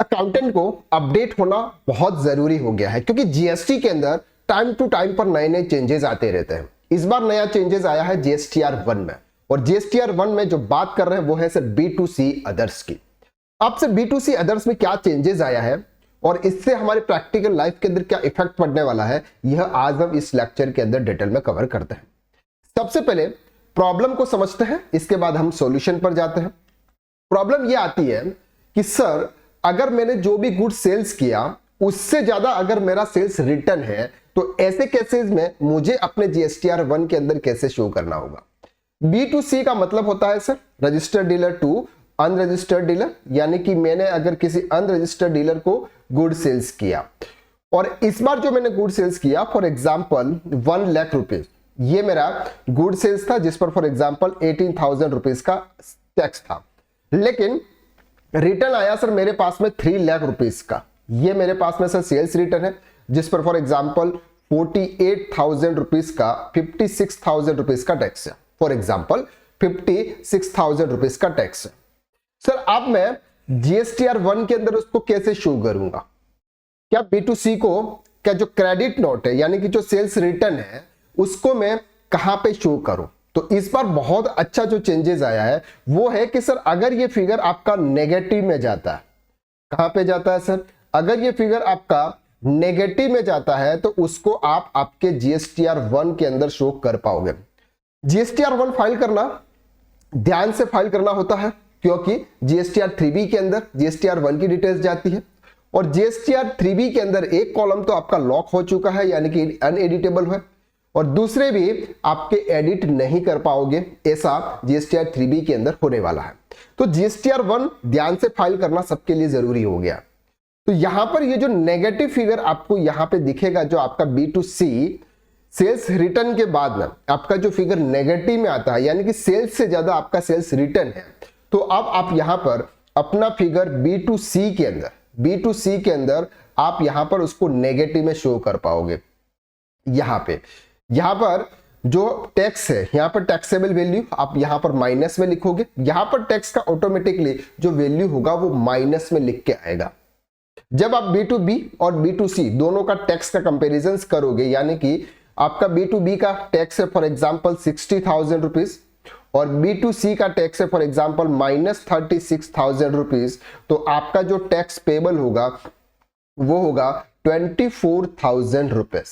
Accountant को update होना बहुत जरूरी हो गया है, क्योंकि जीएसटी के अंदर टाइम टू टाइम पर नए नए चेंजेस आते रहते हैं। इस बार नया चेंजेस आया है जीएसटीआर 1 में, और जीएसटीआर 1 में जो बात कर रहे हैं वो है सर B2C अदर्स की। अब से B2C अदर्स में क्या चेंजेस आया है और इससे हमारे प्रैक्टिकल लाइफ के अंदर क्या इफेक्ट पड़ने वाला है, यह आज हम इस लेक्चर के अंदर डिटेल में कवर करते हैं। सबसे पहले प्रॉब्लम को समझते हैं, इसके बाद हम सॉल्यूशन पर जाते हैं। प्रॉब्लम यह आती है कि सर अगर मैंने जो भी गुड सेल्स किया उससे ज्यादा अगर मेरा सेल्स रिटर्न है, तो ऐसे केसेस में मुझे अपने जीएसटीआर 1 के अंदर कैसे शो करना होगा। B2C का मतलब होता है sir registered dealer to unregistered dealer, यानी कि मैंने अगर किसी अनरजिस्टर्ड डीलर को गुड सेल्स किया, और इस बार जो मैंने गुड सेल्स किया फॉर एग्जांपल 1 लाख रुपीज, ये मेरा गुड सेल्स था जिस पर फॉर एग्जांपल 18,000 रुपीज का टैक्स था, लेकिन रिटर्न आया सर मेरे पास में 3 लाख रुपीज का। ये मेरे पास में सर सेल्स रिटर्न है जिस पर फॉर एग्जांपल 48,000 रुपीज का 56,000 रुपीज का टैक्स है, फॉर एग्जांपल 56,000 रुपीज का टैक्स है। सर अब मैं जीएसटीआर 1 के अंदर उसको कैसे शो करूंगा? क्या B2C को क्या जो क्रेडिट नोट है यानी कि जो सेल्स रिटर्न है उसको मैं कहां पे शो करूं? तो इस बार बहुत अच्छा जो चेंजेस आया है वो है कि सर अगर ये फिगर आपका नेगेटिव में जाता है, कहां पे जाता है सर? अगर ये फिगर आपका नेगेटिव में जाता है तो उसको आप आपके जीएसटीआर 1 के अंदर शो कर पाओगे। जीएसटीआर 1 फाइल करना ध्यान से फाइल करना होता है, क्योंकि जीएसटीआर 3B के अंदर जीएसटीआर 1 की डिटेल्स जाती है, और जीएसटीआर 3B के अंदर एक कॉलम तो आपका लॉक हो चुका है यानी कि अनएडिटेबल है, और दूसरे भी आपके एडिट नहीं कर पाओगे, ऐसा जीएसटीआर 3B के अंदर होने वाला है। तो जीएसटीआर 1 ध्यान से फाइल करना सबके लिए जरूरी हो गया। तो यहां पर ये जो नेगेटिव फिगर आपको यहां पे दिखेगा, जो आपका B2C सेल्स रिटर्न के बाद में आपका जो फिगर नेगेटिव में आता है यानी कि सेल्स से ज्यादा आपका सेल्स रिटर्न है, तो अब आप यहां पर अपना फिगर B2C के अंदर आप यहां पर उसको नेगेटिव में शो कर पाओगे। यहां पर जो टैक्स है, यहां पर टैक्सेबल वैल्यू आप यहां पर माइनस में लिखोगे, यहां पर टैक्स का ऑटोमेटिकली जो वैल्यू होगा वो माइनस में लिख के आएगा। जब आप B2B और B2C दोनों का टैक्स का कंपैरिजन करोगे, यानी कि आपका B2B का टैक्स है फॉर एग्जांपल 60,000 रुपीज और B2C का टैक्स है फॉर एग्जांपल -36,000 रुपीज, तो आपका जो टैक्स पेबल होगा वो होगा 24,000 रुपीज।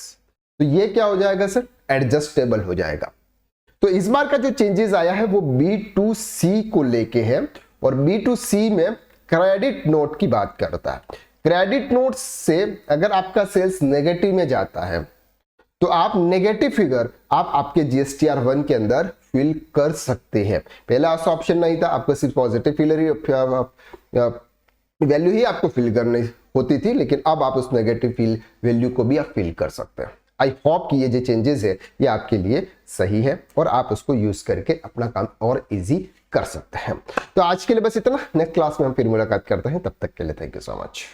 तो ये क्या हो जाएगा सर? एडजस्टेबल हो जाएगा। तो इस बार का जो चेंजेस आया है वो B2C को लेके है, और B2C में क्रेडिट नोट की बात करता है। क्रेडिट नोट से अगर आपका सेल्स नेगेटिव में जाता है तो आप नेगेटिव फिगर आप आपके जीएसटीआर 1 के अंदर फिल कर सकते हैं। पहला ऐसा ऑप्शन नहीं था, आपको सिर्फ पॉजिटिव वैल्यू ही आपको फिल करनी होती थी, लेकिन अब आप उस नेगेटिव वैल्यू को भी आप फिल कर सकते हैं। आई होप कि ये जो चेंजेस है ये आपके लिए सही है और आप उसको यूज करके अपना काम और इजी कर सकते हैं। तो आज के लिए बस इतना, नेक्स्ट क्लास में हम फिर मुलाकात करते हैं, तब तक के लिए थैंक यू सो मच।